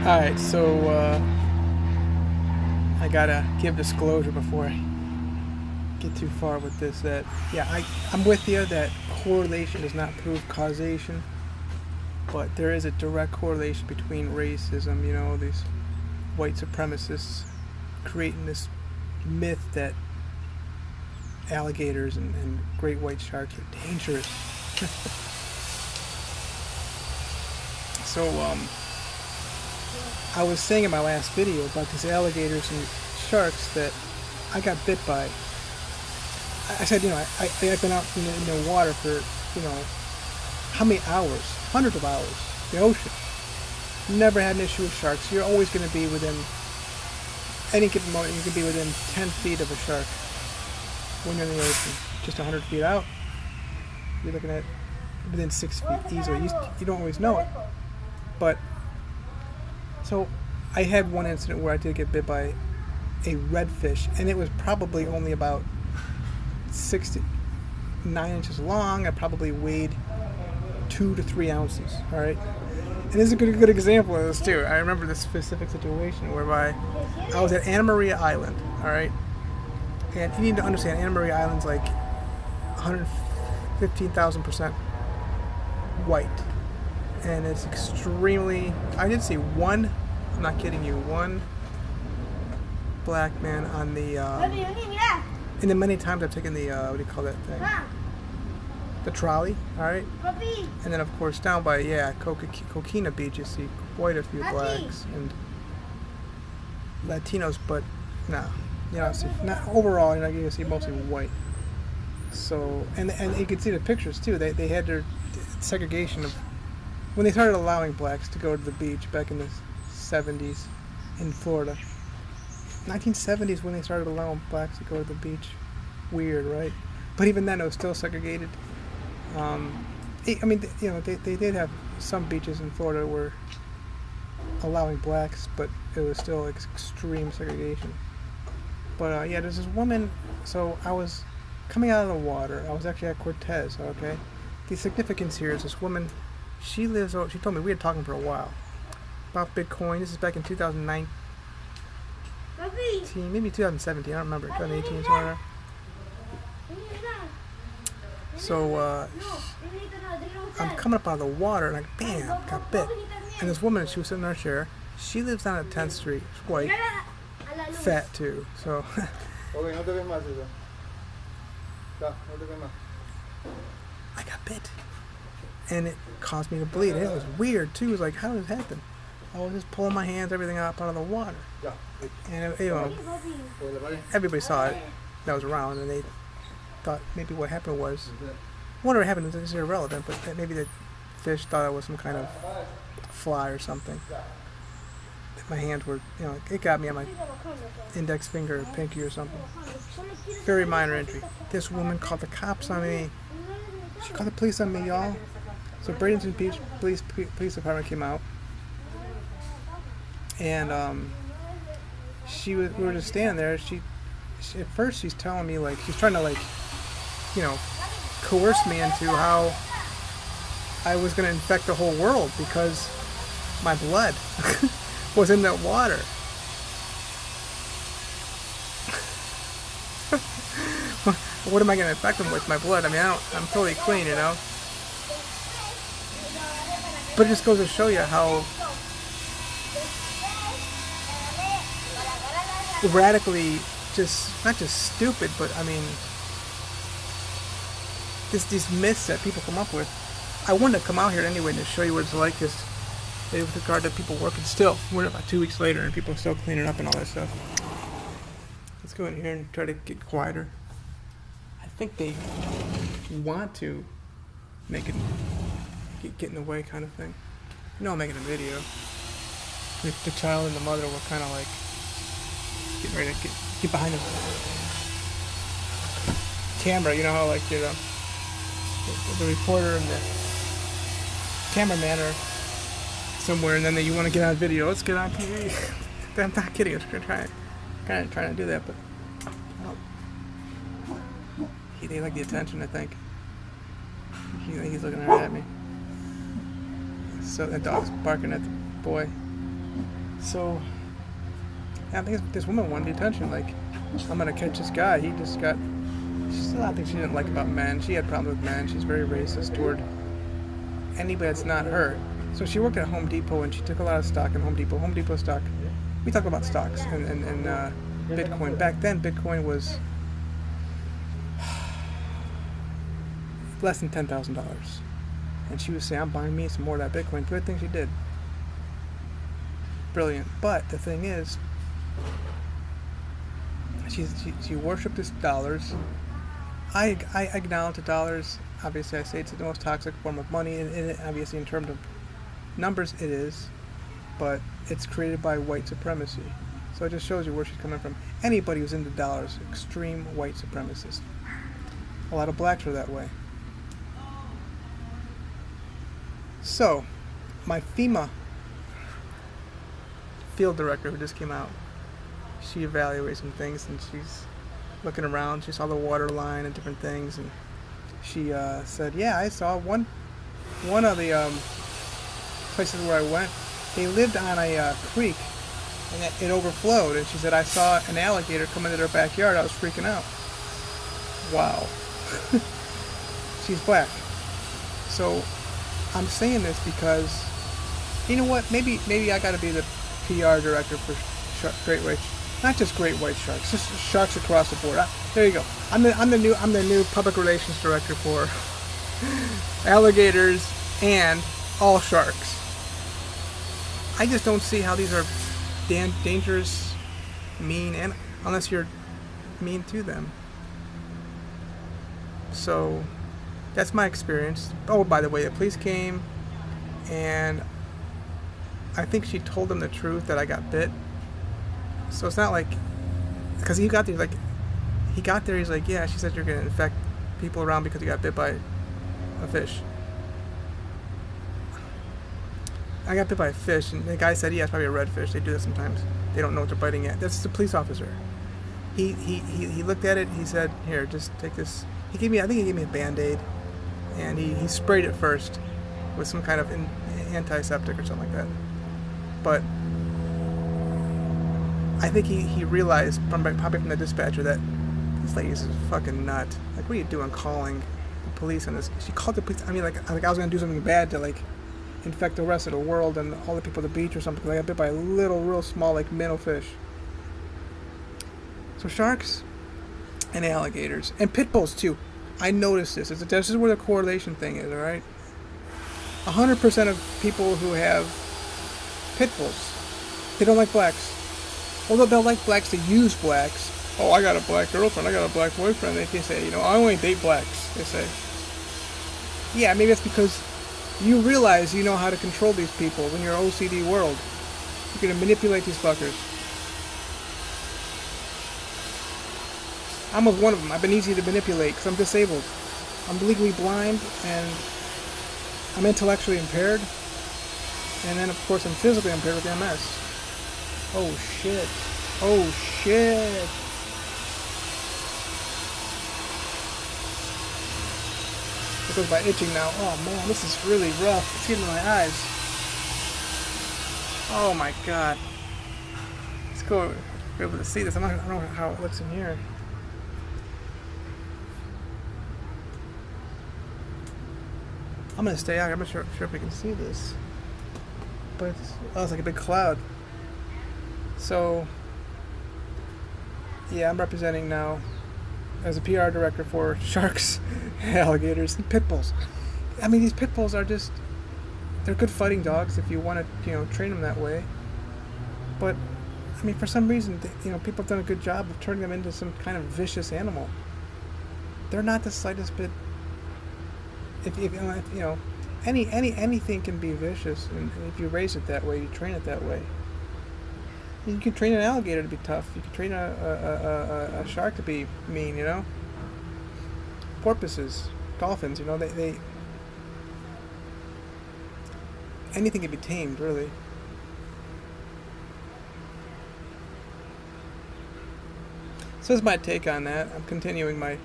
Alright, so I gotta give disclosure before I get too far with this. That yeah, I'm with you that correlation does not prove causation, but there is a direct correlation between racism, you know, these white supremacists creating this myth that alligators and great white sharks are dangerous. So I was saying in my last video about these alligators and sharks that I got bit by. I said, you know, I've been out in the water for, you know, how many hours? Hundreds of hours. The ocean. Never had an issue with sharks. You're always going to be within, any given moment, you can be within 10 feet of a shark when you're in the ocean. Just 100 feet out, you're looking at within 6 feet easily. You don't always know it. But, so I had one incident where I did get bit by a redfish, and it was probably only about 6 to 9 inches long. I probably weighed 2 to 3 ounces. All right, and this is a good example of this too. I remember this specific situation whereby I was at Anna Maria Island. All right, and you need to understand Anna Maria Island's like 115,000% white, and it's extremely. I did see one. I'm not kidding you. One black man on the. And then many times I've taken the, what do you call that thing? The trolley, alright? And then of course down by, Coquina Beach you see quite a few blacks and Latinos, but no. You know, not overall, you're not going to see mostly white. So, and you can see the pictures too. They had their segregation of, when they started allowing blacks to go to the beach back in the 70s in Florida. 1970s when they started allowing blacks to go to the beach. Weird, right? But even then, it was still segregated. I mean, you know, they did have some beaches in Florida were allowing blacks, but it was still extreme segregation. But yeah, there's this woman. So I was coming out of the water. I was actually at Cortez. Okay, the significance here is this woman. She lives. She told me, we were talking for a while about Bitcoin. This is back in 2009. Maybe 2017, I don't remember, 2018 somewhere. So I'm coming up out of the water and bam, got bit. And this woman, she was sitting in her chair. She lives down at 10th Street. She's white, fat too. So I got bit, and it caused me to bleed. And it was weird too. It was like, how did this happen? I was just pulling my hands, everything up out of the water. And, you know, everybody saw it that was around, and they thought maybe what happened was, whatever happened is irrelevant, but maybe the fish thought it was some kind of fly or something. My hands were, you know, it got me on my index finger or pinky or something. Very minor injury. This woman called the cops on me. She called the police on me, y'all. So Bradenton Beach Police Department came out. And we were just standing there. She at first she's telling me, like, she's trying to, like, you know, coerce me into how I was going to infect the whole world because my blood was in that water. What am I going to infect them with? My blood? I mean, I'm totally clean, you know. But it just goes to show you how radically, just not just stupid, but I mean, these myths that people come up with. I wanted to come out here anyway to show you what it's like, because with regard to people working still. We're about 2 weeks later and people are still cleaning up and all that stuff. Let's go in here and try to get quieter. I think they want to make it get in the way, kind of thing. You know, I'm making a video. The child and the mother were kind of like getting ready to get behind the camera. You know how, like, you know, the reporter and the cameraman are somewhere, and then you want to get on video. Let's get on TV. I'm not kidding. I'm kind of trying to do that, but they like the attention, I think. He's looking right at me. So the dog's barking at the boy. So I think this woman wanted the attention. Like, I'm gonna catch this guy. He just got. She's a lot of things she didn't like about men. She had problems with men. She's very racist toward anybody that's not her. So she worked at Home Depot and she took a lot of stock in Home Depot. Home Depot stock. We talk about stocks and Bitcoin. Back then, Bitcoin was less than $10,000. And she was saying, I'm buying me some more of that Bitcoin. Good thing she did. Brilliant. But the thing is, she worshipped this dollars. I acknowledge the dollars. Obviously, I say it's the most toxic form of money. And obviously, in terms of numbers, it is. But it's created by white supremacy. So it just shows you where she's coming from. Anybody who's into dollars, extreme white supremacist. A lot of blacks are that way. So, my FEMA field director who just came out, she evaluated some things and she's looking around. She saw the water line and different things, and she said, yeah, I saw one of the places where I went. They lived on a creek and it overflowed, and she said, I saw an alligator come into their backyard. I was freaking out. Wow. She's black. So I'm saying this because, you know what, maybe I gotta be the PR director for great white, not just great white sharks, just sharks across the board. There you go. I'm the new public relations director for alligators and all sharks. I just don't see how these are dangerous, mean, and unless you're mean to them. So that's my experience. Oh, by the way, the police came, and I think she told them the truth that I got bit. So it's not like, because he got there, he's like, yeah, she said you're going to infect people around because you got bit by a fish. I got bit by a fish, and the guy said, yeah, it's probably a redfish. They do that sometimes. They don't know what they're biting at. That's the police officer. He looked at it, he said, here, just take this. I think he gave me a Band-Aid, and he sprayed it first with some kind of antiseptic or something like that. But I think he realized, probably from the dispatcher, that this lady is a fucking nut. Like, what are you doing calling the police on this? She called the police. I mean, like I was going to do something bad to, like, infect the rest of the world and all the people at the beach or something, because I got bit by a little, real small, like, minnow fish. So sharks and alligators and pit bulls too. I noticed this. This is where the correlation thing is. All right, 100% of people who have pit bulls, they don't like blacks. Although they'll like blacks to use blacks. Oh, I got a black girlfriend. I got a black boyfriend. They can say, you know, I only date blacks. They say. Yeah, maybe that's because you realize you know how to control these people in your OCD world. You're gonna manipulate these fuckers. I'm with one of them. I've been easy to manipulate because I'm disabled. I'm legally blind and I'm intellectually impaired. And then, of course, I'm physically impaired with MS. Oh, shit. Oh, shit. It goes by itching now. Oh, man, this is really rough. It's getting in my eyes. Oh, my God. Let's go. Be able to see this. I don't know how it looks in here. I'm gonna stay out. I'm not sure if we can see this, but it's like a big cloud. So, yeah, I'm representing now as a PR director for sharks, alligators, and pit bulls. I mean, these pit bulls are they're good fighting dogs if you want to, train them that way. But, I mean, for some reason, people have done a good job of turning them into some kind of vicious animal. They're not the slightest bit. Anything can be vicious, and if you raise it that way, you train it that way. You can train an alligator to be tough. You can train a shark to be mean. Porpoises, dolphins. They anything can be tamed, really. So this is my take on that. I'm continuing my.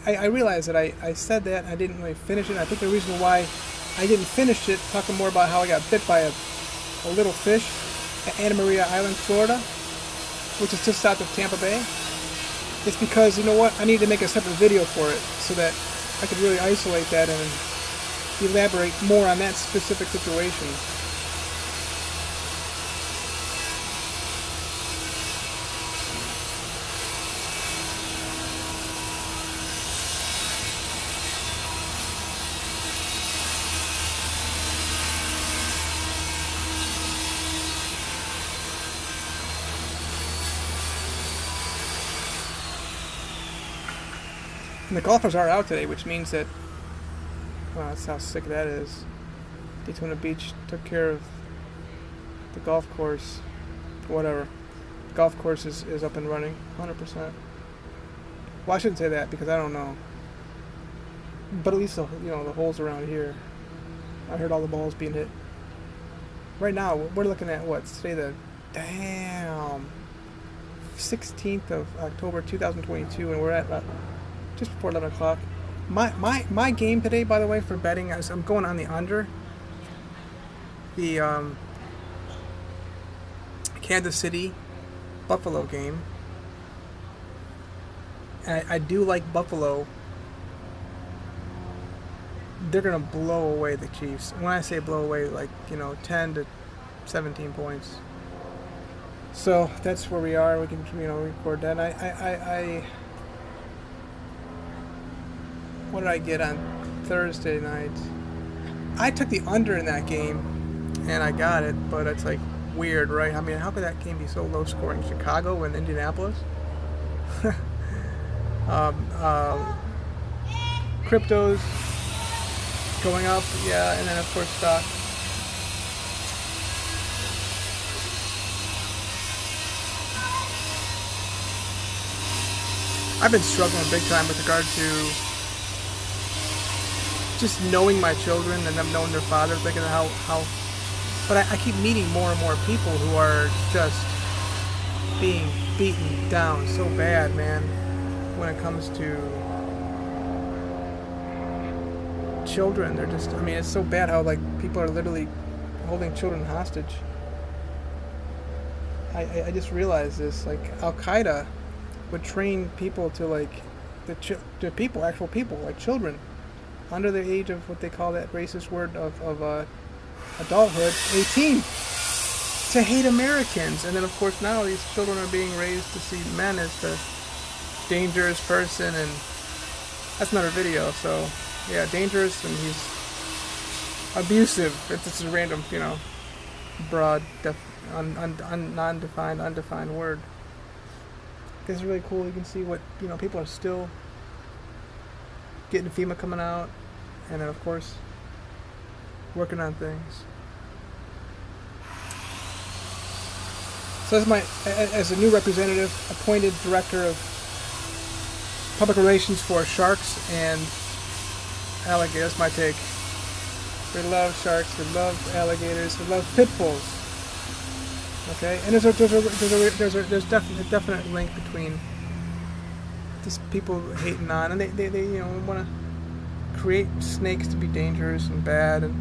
I realize that I said that and I didn't really finish it. I think the reason why I didn't finish it, talking more about how I got bit by a a little fish at Anna Maria Island, Florida, which is just south of Tampa Bay. It's because, you know what, I need to make a separate video for it so that I could really isolate that and elaborate more on that specific situation. And the golfers are out today, which means that, well, that's how sick that is. Daytona Beach took care of the golf course, whatever. The golf course is up and running, 100%. Well, I shouldn't say that because I don't know. But at least the holes around here, I heard all the balls being hit. Right now, we're looking at what? Today the 16th of October 2022, and we're at just before 11 o'clock. My game today, by the way, for betting, I'm going on the under. The Kansas City Buffalo game. And I do like Buffalo. They're going to blow away the Chiefs. When I say blow away, like, 10 to 17 points. So that's where we are. We can, record that. What did I get on Thursday night? I took the under in that game, and I got it, but it's like weird, right? I mean, how could that game be so low scoring? Chicago and Indianapolis? Cryptos going up, yeah, and then of course stock. I've been struggling big time with regard to just knowing my children and them knowing their father, thinking of how but I keep meeting more and more people who are just being beaten down so bad, man, when it comes to children. They're just, I mean, it's so bad how, like, people are literally holding children hostage. I just realized this, like, Al-Qaeda would train people to, like, the people, actual people, like children, under the age of what they call that racist word of adulthood, 18, to hate Americans. And then, of course, now these children are being raised to see men as the dangerous person, and that's another video. So, yeah, dangerous, and he's abusive. It's just a random, broad, non-defined, undefined word. It's really cool. You can see what, people are still getting FEMA coming out, and then, of course, working on things. So as a new representative, appointed director of public relations for sharks and alligators, that's my take. They love sharks, they love alligators, they love pitbulls. Okay, and there's a definite link between just people hating on, and they want to create snakes to be dangerous and bad, and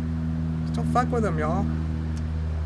just don't fuck with them, y'all.